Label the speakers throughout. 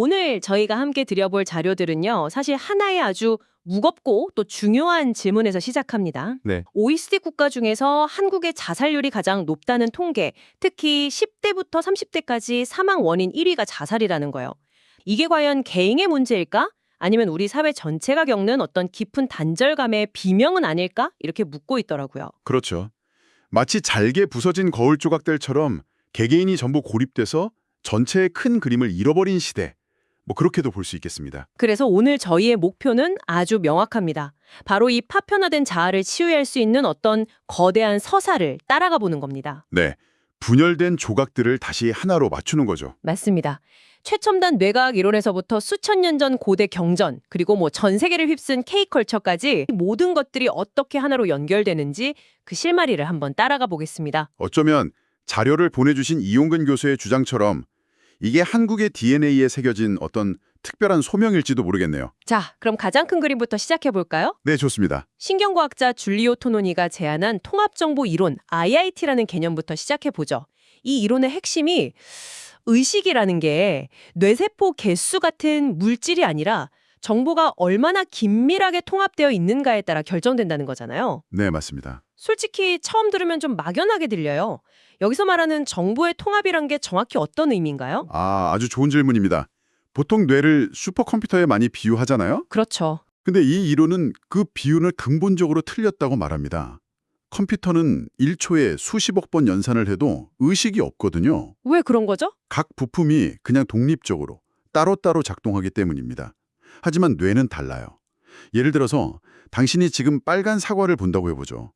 Speaker 1: 오늘 저희가 함께 드려볼 자료들은요, 사실 하나의 아주 무겁고 또 중요한 질문에서 시작합니다.
Speaker 2: 네,
Speaker 1: OECD 국가 중에서 한국의 자살률이 가장 높다는 통계, 특히 10대부터 30대까지 사망 원인 1위가 자살이라는 거예요. 이게 과연 개인의 문제일까? 아니면 우리 사회 전체가 겪는 어떤 깊은 단절감의 비명은 아닐까? 이렇게 묻고 있더라고요.
Speaker 2: 그렇죠. 마치 잘게 부서진 거울 조각들처럼 개개인이 전부 고립돼서 전체의 큰 그림을 잃어버린 시대. 그렇게도 볼 수 있겠습니다.
Speaker 1: 그래서 오늘 저희의 목표는 아주 명확합니다. 바로 이 파편화된 자아를 치유할 수 있는 어떤 거대한 서사를 따라가 보는 겁니다.
Speaker 2: 네, 분열된 조각들을 다시 하나로 맞추는 거죠.
Speaker 1: 맞습니다. 최첨단 뇌과학 이론에서부터 수천 년 전 고대 경전, 그리고 전 세계를 휩쓴 K컬처까지 모든 것들이 어떻게 하나로 연결되는지 그 실마리를 한번 따라가 보겠습니다.
Speaker 2: 어쩌면 자료를 보내주신 이용근 교수의 주장처럼 이게 한국의 DNA에 새겨진 어떤 특별한 소명일지도 모르겠네요.
Speaker 1: 자, 그럼 가장 큰 그림부터 시작해 볼까요?
Speaker 2: 네, 좋습니다.
Speaker 1: 신경과학자 줄리오 토노니가 제안한 통합정보 이론, IIT라는 개념부터 시작해 보죠. 이 이론의 핵심이 의식이라는 게 뇌세포 개수 같은 물질이 아니라 정보가 얼마나 긴밀하게 통합되어 있는가에 따라 결정된다는 거잖아요.
Speaker 2: 네, 맞습니다.
Speaker 1: 솔직히 처음 들으면 좀 막연하게 들려요. 여기서 말하는 정보의 통합이란 게 정확히 어떤 의미인가요?
Speaker 2: 아주 좋은 질문입니다. 보통 뇌를 슈퍼컴퓨터에 많이 비유하잖아요?
Speaker 1: 그렇죠.
Speaker 2: 근데 이 이론은 그 비유를 근본적으로 틀렸다고 말합니다. 컴퓨터는 1초에 수십억 번 연산을 해도 의식이 없거든요.
Speaker 1: 왜 그런 거죠?
Speaker 2: 각 부품이 그냥 독립적으로 따로따로 작동하기 때문입니다. 하지만 뇌는 달라요. 예를 들어서 당신이 지금 빨간 사과를 본다고 해보죠.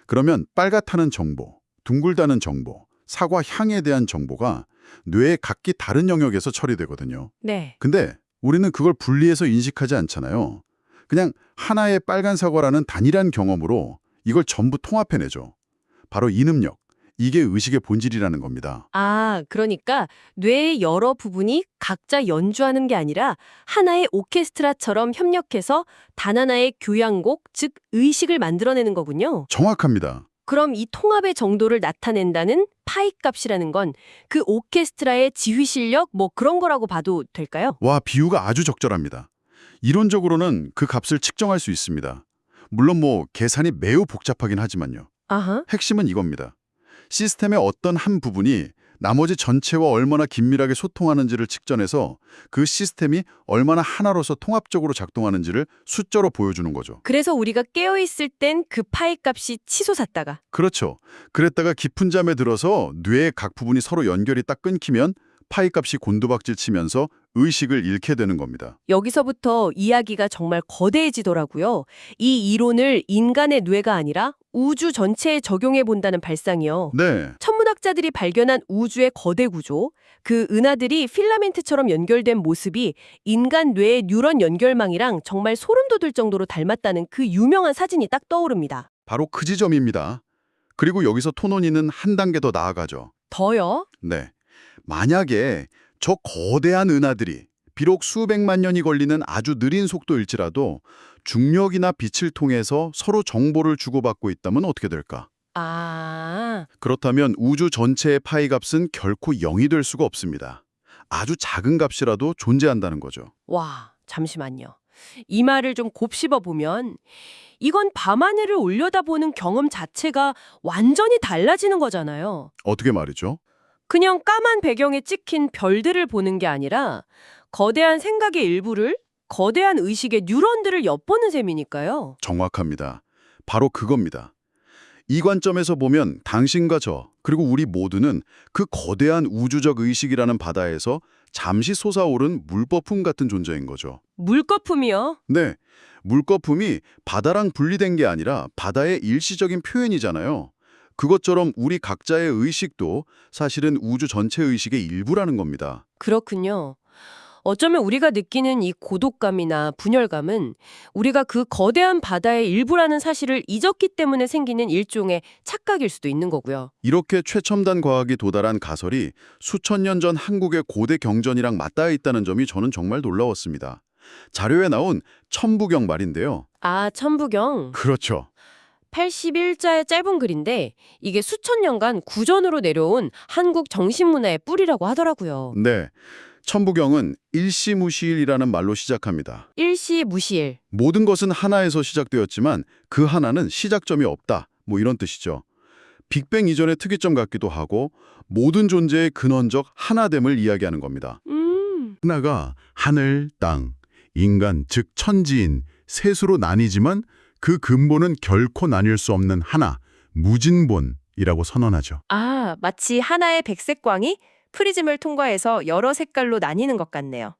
Speaker 2: 그러면 빨갛다는 정보, 둥글다는 정보, 사과 향에 대한 정보가 뇌의 각기 다른 영역에서 처리되거든요.
Speaker 1: 네.
Speaker 2: 근데 우리는 그걸 분리해서 인식하지 않잖아요. 그냥 하나의 빨간 사과라는 단일한 경험으로 이걸 전부 통합해내죠. 바로 이 능력, 이게 의식의 본질이라는 겁니다.
Speaker 1: 아, 그러니까 뇌의 여러 부분이 각자 연주하는 게 아니라 하나의 오케스트라처럼 협력해서 단 하나의 교향곡, 즉 의식을 만들어내는 거군요.
Speaker 2: 정확합니다.
Speaker 1: 그럼 이 통합의 정도를 나타낸다는 파이 값이라는 건 그 오케스트라의 지휘 실력 그런 거라고 봐도 될까요?
Speaker 2: 와, 비유가 아주 적절합니다. 이론적으로는 그 값을 측정할 수 있습니다. 물론 계산이 매우 복잡하긴 하지만요.
Speaker 1: 아하.
Speaker 2: 핵심은 이겁니다. 시스템의 어떤 한 부분이 나머지 전체와 얼마나 긴밀하게 소통하는지를 측정해서 그 시스템이 얼마나 하나로서 통합적으로 작동하는지를 숫자로 보여주는 거죠.
Speaker 1: 그래서 우리가 깨어있을 땐 그 파이 값이 치솟았다가
Speaker 2: 그렇죠. 그랬다가 깊은 잠에 들어서 뇌의 각 부분이 서로 연결이 딱 끊기면 파이 값이 곤두박질 치면서 의식을 잃게 되는 겁니다.
Speaker 1: 여기서부터 이야기가 정말 거대해지더라고요. 이 이론을 인간의 뇌가 아니라 우주 전체에 적용해 본다는 발상이요.
Speaker 2: 네,
Speaker 1: 천문학자들이 발견한 우주의 거대 구조, 그 은하들이 필라멘트처럼 연결된 모습이 인간 뇌의 뉴런 연결망이랑 정말 소름 돋을 정도로 닮았다는 그 유명한 사진이 딱 떠오릅니다.
Speaker 2: 바로 그 지점입니다. 그리고 여기서 토논이는 한 단계 더 나아가죠.
Speaker 1: 더요?
Speaker 2: 네, 만약에 저 거대한 은하들이 비록 수백만 년이 걸리는 아주 느린 속도일지라도 중력이나 빛을 통해서 서로 정보를 주고받고 있다면 어떻게 될까?
Speaker 1: 아,
Speaker 2: 그렇다면 우주 전체의 파이 값은 결코 0이 될 수가 없습니다. 아주 작은 값이라도 존재한다는 거죠.
Speaker 1: 와, 잠시만요. 이 말을 좀 곱씹어 보면 이건 밤하늘을 올려다보는 경험 자체가 완전히 달라지는 거잖아요.
Speaker 2: 어떻게 말이죠?
Speaker 1: 그냥 까만 배경에 찍힌 별들을 보는 게 아니라 거대한 생각의 일부를, 거대한 의식의 뉴런들을 엿보는 셈이니까요.
Speaker 2: 정확합니다. 바로 그겁니다. 이 관점에서 보면 당신과 저, 그리고 우리 모두는 그 거대한 우주적 의식이라는 바다에서 잠시 솟아오른 물거품 같은 존재인 거죠.
Speaker 1: 물거품이요?
Speaker 2: 네, 물거품이 바다랑 분리된 게 아니라 바다의 일시적인 표현이잖아요. 그것처럼 우리 각자의 의식도 사실은 우주 전체 의식의 일부라는 겁니다.
Speaker 1: 그렇군요. 어쩌면 우리가 느끼는 이 고독감이나 분열감은 우리가 그 거대한 바다의 일부라는 사실을 잊었기 때문에 생기는 일종의 착각일 수도 있는 거고요.
Speaker 2: 이렇게 최첨단 과학이 도달한 가설이 수천 년 전 한국의 고대 경전이랑 맞닿아 있다는 점이 저는 정말 놀라웠습니다. 자료에 나온 천부경 말인데요.
Speaker 1: 아, 천부경.
Speaker 2: 그렇죠.
Speaker 1: 81자의 짧은 글인데 이게 수천 년간 구전으로 내려온 한국 정신문화의 뿌리라고 하더라고요.
Speaker 2: 네. 천부경은 일시무시일이라는 말로 시작합니다.
Speaker 1: 일시무시일.
Speaker 2: 모든 것은 하나에서 시작되었지만 그 하나는 시작점이 없다. 뭐 이런 뜻이죠. 빅뱅 이전의 특이점 같기도 하고 모든 존재의 근원적 하나됨을 이야기하는 겁니다. 하나가 하늘, 땅, 인간, 즉 천지인 셋으로 나뉘지만 그 근본은 결코 나뉠 수 없는 하나, 무진본이라고 선언하죠.
Speaker 3: 아, 마치 하나의 백색광이 프리즘을 통과해서 여러 색깔로 나뉘는 것 같네요.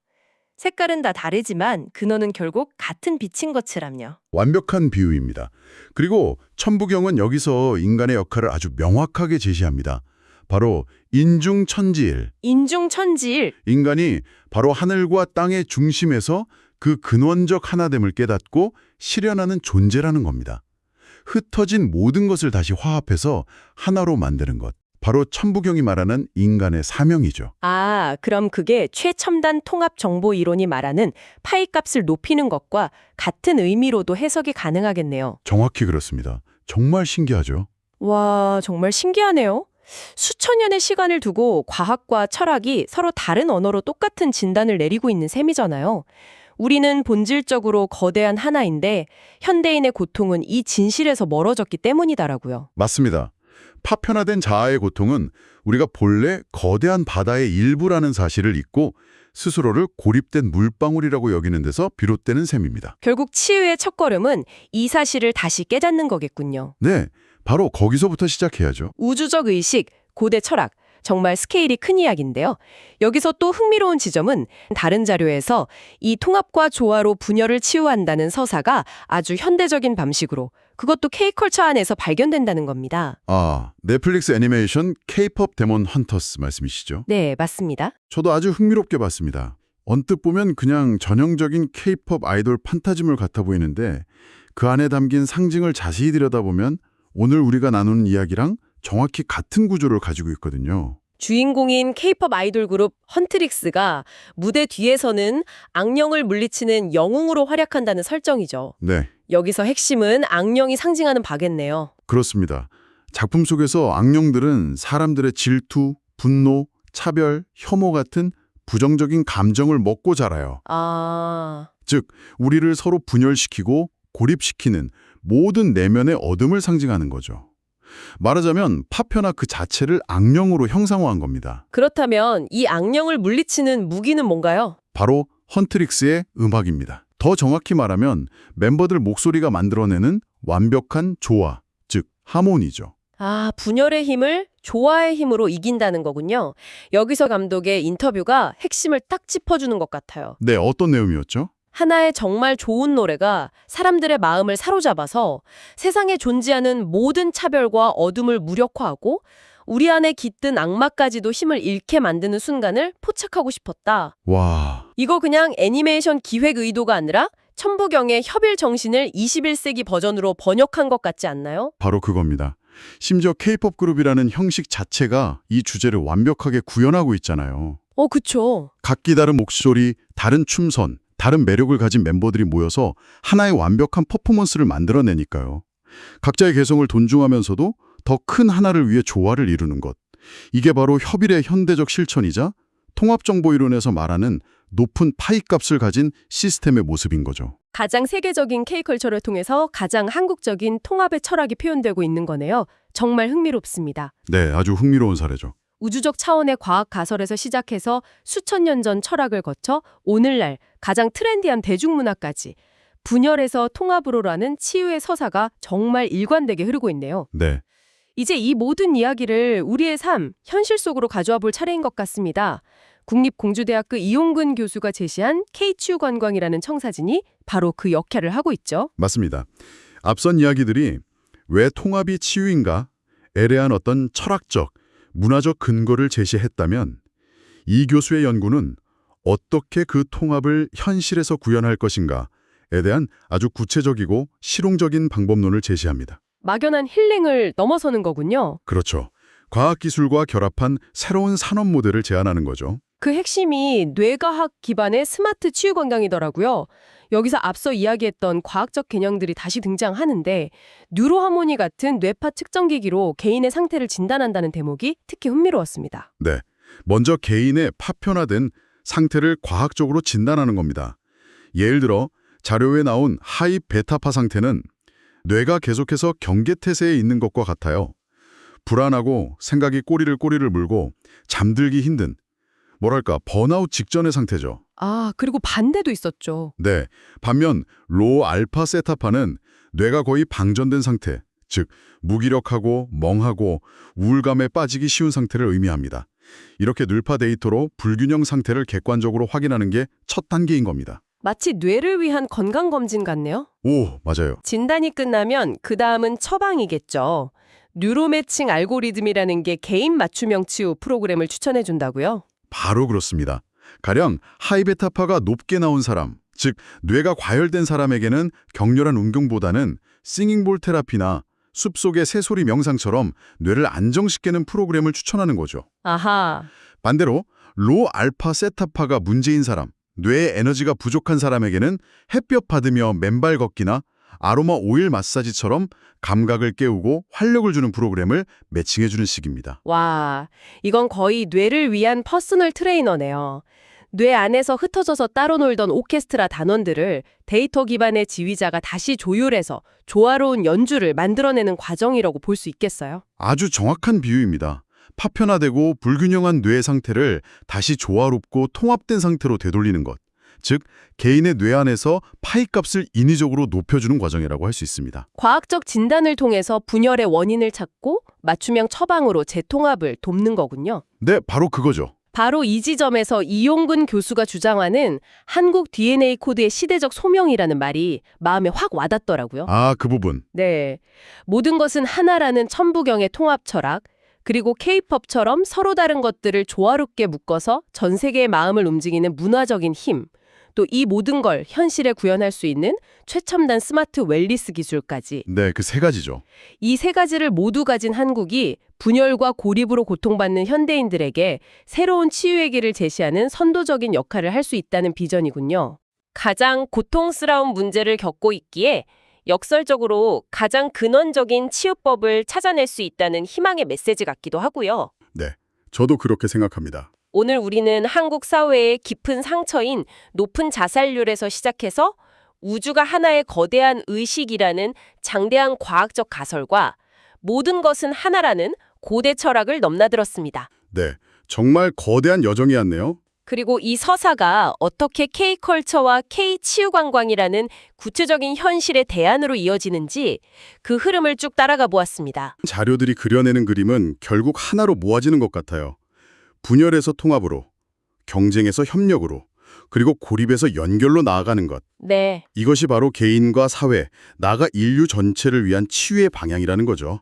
Speaker 3: 색깔은 다 다르지만 근원은 결국 같은 빛인 것처럼요.
Speaker 2: 완벽한 비유입니다. 그리고 천부경은 여기서 인간의 역할을 아주 명확하게 제시합니다. 바로 인중천지일.
Speaker 3: 인중천지일.
Speaker 2: 인간이 바로 하늘과 땅의 중심에서 그 근원적 하나됨을 깨닫고 실현하는 존재라는 겁니다. 흩어진 모든 것을 다시 화합해서 하나로 만드는 것. 바로 천부경이 말하는 인간의 사명이죠.
Speaker 3: 아, 그럼 그게 최첨단 통합 정보 이론이 말하는 파이 값을 높이는 것과 같은 의미로도 해석이 가능하겠네요.
Speaker 2: 정확히 그렇습니다. 정말 신기하죠?
Speaker 3: 와, 정말 신기하네요. 수천 년의 시간을 두고 과학과 철학이 서로 다른 언어로 똑같은 진단을 내리고 있는 셈이잖아요. 우리는 본질적으로 거대한 하나인데 현대인의 고통은 이 진실에서 멀어졌기 때문이더라고요.
Speaker 2: 맞습니다. 파편화된 자아의 고통은 우리가 본래 거대한 바다의 일부라는 사실을 잊고 스스로를 고립된 물방울이라고 여기는 데서 비롯되는 셈입니다.
Speaker 3: 결국 치유의 첫걸음은 이 사실을 다시 깨닫는 거겠군요.
Speaker 2: 네, 바로 거기서부터 시작해야죠.
Speaker 3: 우주적 의식, 고대 철학, 정말 스케일이 큰 이야기인데요. 여기서 또 흥미로운 지점은 다른 자료에서 이 통합과 조화로 분열을 치유한다는 서사가 아주 현대적인 방식으로 그것도 K컬처 안에서 발견된다는 겁니다.
Speaker 2: 아, 넷플릭스 애니메이션 K-POP 데몬 헌터스 말씀이시죠?
Speaker 3: 네, 맞습니다.
Speaker 2: 저도 아주 흥미롭게 봤습니다. 언뜻 보면 그냥 전형적인 K-POP 아이돌 판타지물 같아 보이는데 그 안에 담긴 상징을 자세히 들여다보면 오늘 우리가 나누는 이야기랑 정확히 같은 구조를 가지고 있거든요.
Speaker 3: 주인공인 K-POP 아이돌 그룹 헌트릭스가 무대 뒤에서는 악령을 물리치는 영웅으로 활약한다는 설정이죠.
Speaker 2: 네,
Speaker 3: 여기서 핵심은 악령이 상징하는 바겠네요.
Speaker 2: 그렇습니다. 작품 속에서 악령들은 사람들의 질투, 분노, 차별, 혐오 같은 부정적인 감정을 먹고 자라요.
Speaker 3: 아,
Speaker 2: 즉, 우리를 서로 분열시키고 고립시키는 모든 내면의 어둠을 상징하는 거죠. 말하자면 파편화 그 자체를 악령으로 형상화한 겁니다.
Speaker 3: 그렇다면 이 악령을 물리치는 무기는 뭔가요?
Speaker 2: 바로 헌트릭스의 음악입니다. 더 정확히 말하면 멤버들 목소리가 만들어내는 완벽한 조화, 즉 하모니죠.
Speaker 3: 아, 분열의 힘을 조화의 힘으로 이긴다는 거군요. 여기서 감독의 인터뷰가 핵심을 딱 짚어주는 것 같아요.
Speaker 2: 네, 어떤 내용이었죠?
Speaker 3: 하나의 정말 좋은 노래가 사람들의 마음을 사로잡아서 세상에 존재하는 모든 차별과 어둠을 무력화하고 우리 안에 깃든 악마까지도 힘을 잃게 만드는 순간을 포착하고 싶었다.
Speaker 2: 와,
Speaker 3: 이거 그냥 애니메이션 기획 의도가 아니라 천부경의 협일 정신을 21세기 버전으로 번역한 것 같지 않나요?
Speaker 2: 바로 그겁니다. 심지어 K-POP 그룹이라는 형식 자체가 이 주제를 완벽하게 구현하고 있잖아요.
Speaker 3: 그쵸.
Speaker 2: 각기 다른 목소리, 다른 춤선, 다른 매력을 가진 멤버들이 모여서 하나의 완벽한 퍼포먼스를 만들어내니까요. 각자의 개성을 존중하면서도 더 큰 하나를 위해 조화를 이루는 것. 이게 바로 협일의 현대적 실천이자 통합정보이론에서 말하는 높은 파이값을 가진 시스템의 모습인 거죠.
Speaker 3: 가장 세계적인 K컬처를 통해서 가장 한국적인 통합의 철학이 표현되고 있는 거네요. 정말 흥미롭습니다.
Speaker 2: 네, 아주 흥미로운 사례죠.
Speaker 3: 우주적 차원의 과학 가설에서 시작해서 수천 년 전 철학을 거쳐 오늘날 가장 트렌디한 대중문화까지 분열에서 통합으로라는 치유의 서사가 정말 일관되게 흐르고 있네요.
Speaker 2: 네,
Speaker 3: 이제 이 모든 이야기를 우리의 삶, 현실 속으로 가져와 볼 차례인 것 같습니다. 국립공주대학교 이용근 교수가 제시한 K치유관광이라는 청사진이 바로 그 역할을 하고 있죠.
Speaker 2: 맞습니다. 앞선 이야기들이 왜 통합이 치유인가? 에 대한 어떤 철학적, 문화적 근거를 제시했다면 이 교수의 연구는 어떻게 그 통합을 현실에서 구현할 것인가에 대한 아주 구체적이고 실용적인 방법론을 제시합니다.
Speaker 3: 막연한 힐링을 넘어서는 거군요.
Speaker 2: 그렇죠. 과학기술과 결합한 새로운 산업 모델을 제안하는 거죠.
Speaker 3: 그 핵심이 뇌과학 기반의 스마트 치유 건강이더라고요. 여기서 앞서 이야기했던 과학적 개념들이 다시 등장하는데 뉴로하모니 같은 뇌파 측정기기로 개인의 상태를 진단한다는 대목이 특히 흥미로웠습니다.
Speaker 2: 네. 먼저 개인의 파편화된 상태를 과학적으로 진단하는 겁니다. 예를 들어 자료에 나온 하이 베타파 상태는 뇌가 계속해서 경계태세에 있는 것과 같아요. 불안하고 생각이 꼬리를 물고 잠들기 힘든, 뭐랄까 번아웃 직전의 상태죠.
Speaker 3: 아, 그리고 반대도 있었죠.
Speaker 2: 네, 반면 로 알파 세타파는 뇌가 거의 방전된 상태, 즉 무기력하고 멍하고 우울감에 빠지기 쉬운 상태를 의미합니다. 이렇게 뇌파 데이터로 불균형 상태를 객관적으로 확인하는 게 첫 단계인 겁니다.
Speaker 3: 마치 뇌를 위한 건강검진 같네요.
Speaker 2: 오, 맞아요.
Speaker 3: 진단이 끝나면 그 다음은 처방이겠죠. 뉴로매칭 알고리즘이라는 게 개인 맞춤형 치유 프로그램을 추천해 준다고요?
Speaker 2: 바로 그렇습니다. 가령 하이베타파가 높게 나온 사람, 즉 뇌가 과열된 사람에게는 격렬한 운동보다는 싱잉볼 테라피나 숲속의 새소리 명상처럼 뇌를 안정시키는 프로그램을 추천하는 거죠.
Speaker 3: 아하.
Speaker 2: 반대로 로 알파 세타파가 문제인 사람, 뇌의 에너지가 부족한 사람에게는 햇볕 받으며 맨발 걷기나 아로마 오일 마사지처럼 감각을 깨우고 활력을 주는 프로그램을 매칭해주는 식입니다.
Speaker 3: 와, 이건 거의 뇌를 위한 퍼스널 트레이너네요. 뇌 안에서 흩어져서 따로 놀던 오케스트라 단원들을 데이터 기반의 지휘자가 다시 조율해서 조화로운 연주를 만들어내는 과정이라고 볼 수 있겠어요?
Speaker 2: 아주 정확한 비유입니다. 파편화되고 불균형한 뇌 상태를 다시 조화롭고 통합된 상태로 되돌리는 것. 즉, 개인의 뇌 안에서 파이값을 인위적으로 높여주는 과정이라고 할 수 있습니다.
Speaker 3: 과학적 진단을 통해서 분열의 원인을 찾고 맞춤형 처방으로 재통합을 돕는 거군요.
Speaker 2: 네, 바로 그거죠.
Speaker 3: 바로 이 지점에서 이용근 교수가 주장하는 한국 DNA 코드의 시대적 소명이라는 말이 마음에 확 와닿더라고요.
Speaker 2: 아, 그 부분.
Speaker 3: 네. 모든 것은 하나라는 천부경의 통합 철학, 그리고 K-팝처럼 서로 다른 것들을 조화롭게 묶어서 전 세계의 마음을 움직이는 문화적인 힘, 또 이 모든 걸 현실에 구현할 수 있는 최첨단 스마트 웰니스 기술까지.
Speaker 2: 네, 그 세 가지죠.
Speaker 3: 이 세 가지를 모두 가진 한국이 분열과 고립으로 고통받는 현대인들에게 새로운 치유의 길을 제시하는 선도적인 역할을 할 수 있다는 비전이군요. 가장 고통스러운 문제를 겪고 있기에 역설적으로 가장 근원적인 치유법을 찾아낼 수 있다는 희망의 메시지 같기도 하고요.
Speaker 2: 네, 저도 그렇게 생각합니다.
Speaker 3: 오늘 우리는 한국 사회의 깊은 상처인 높은 자살률에서 시작해서 우주가 하나의 거대한 의식이라는 장대한 과학적 가설과 모든 것은 하나라는 고대 철학을 넘나들었습니다.
Speaker 2: 네, 정말 거대한 여정이었네요.
Speaker 3: 그리고 이 서사가 어떻게 K컬처와 K치유관광이라는 구체적인 현실의 대안으로 이어지는지 그 흐름을 쭉 따라가 보았습니다.
Speaker 2: 자료들이 그려내는 그림은 결국 하나로 모아지는 것 같아요. 분열에서 통합으로, 경쟁에서 협력으로, 그리고 고립에서 연결로 나아가는 것.
Speaker 3: 네.
Speaker 2: 이것이 바로 개인과 사회, 나아가 인류 전체를 위한 치유의 방향이라는 거죠.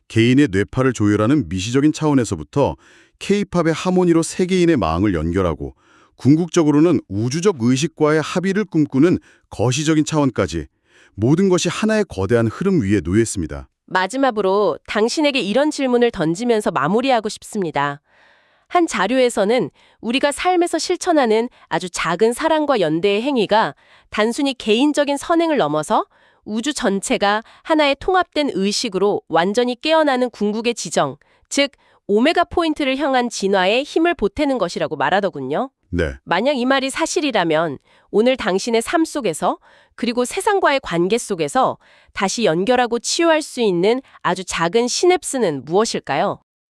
Speaker 2: 개인의 뇌파를 조율하는 미시적인 차원에서부터 K-팝의 하모니로 세계인의 마음을 연결하고 궁극적으로는 우주적 의식과의 합의를 꿈꾸는 거시적인 차원까지 모든 것이 하나의 거대한 흐름 위에 놓여 있습니다.
Speaker 3: 마지막으로 당신에게 이런 질문을 던지면서 마무리하고 싶습니다. 한 자료에서는 우리가 삶에서 실천하는 아주 작은 사랑과 연대의 행위가 단순히 개인적인 선행을 넘어서 우주 전체가 하나의 통합된 의식으로 완전히 깨어나는 궁극의 지정, 즉 오메가 포인트를 향한 진화에 힘을 보태는 것이라고 말하더군요.
Speaker 2: 네,
Speaker 3: 만약 이 말이 사실이라면 오늘 당신의 삶 속에서 그리고 세상과의 관계 속에서 다시 연결하고 치유할 수 있는 아주 작은 시냅스는 무엇일까요?